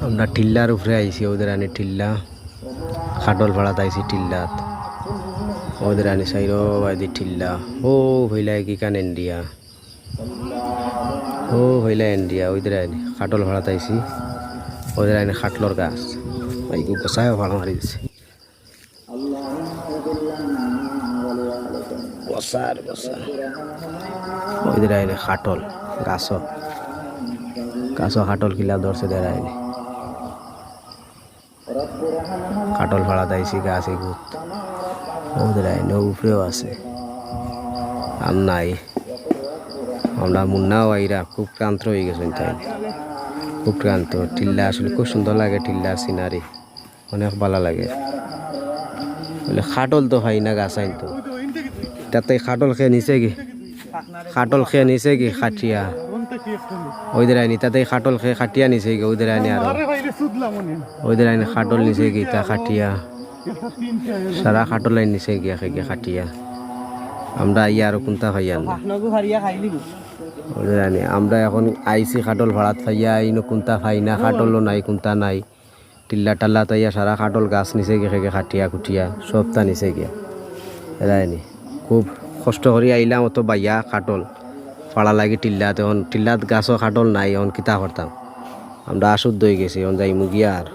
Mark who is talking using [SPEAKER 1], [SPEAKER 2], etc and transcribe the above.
[SPEAKER 1] আমরা টিল্লার উপরে আইছি, ওদের আনি টিল্লা খাটল ভাড়াত আইছি টিল্লাত, ওদের আনি সাইরো বাইদি টিল্লা। ও হইলা কি কান ইন্ডিয়া, ও হইলা ইন্ডিয়া। ওদের আনি খাটল ভাড়াত আইছি, ওদের আনি খাটলর গাছ বাইকু বসায় ভাড়া মারি দিছে। বসার বসা ওদের আইনি খাটল গাছ, গাছ খাটল কিলা ধরছে দেয় আইনি কাটল ভাড়া দাইছি গাছ এগুত ওদের আইনে উপরেও আছে আর নাই। আমরা মুন্নাও আইরা খুব ক্লান্ত হয়ে গেছেন, তাই খুব ক্লান্ত। টিল্লা আসলে খুব সুন্দর লাগে, টিল্লার সিনারি অনেক ভালো লাগে। বলে খাটল তো হয় না গাছ আইন তো, তাতে খাটল খেয়ে নিছে কি, খাটল খেয়ে নিছে কি খাটিয়া ওইদের আইনি, তাতে খাটল খেয়ে খাটিয়া নিছে কি ওইদের আইনি, আর ওইদের আইনি খাটল নিছে কি তা খাটিয়া সারা খাটল আইন নিছে গিয়া খেয়ে খাটিয়া। আমরা ইয়া আর কোনটা খাইয়া ওদের আইনি, আমরা এখন আইসি খাটল ভাড়াত খাইয়া আইনো কোনটা খাই না, খাটলও নাই কোনটা নাই। টিল্লা টাল্লা তাইয়া সারা খাটল গাছ নিছে গিয়ে খেয়ে খাটিয়া খুটিয়া সবটা নিছে গিয়া এরাইনি। খুব কষ্ট করে আইলাম অত বাইয়া খাটল ফাড়া লাগি টিল্লাত, এখন টিল্লাত গাছও খাটল নাই, এখন কিতা করতাম। আমরা আসুদ্ধ হয়ে গেছি, এখন যাই মুগিয়া আর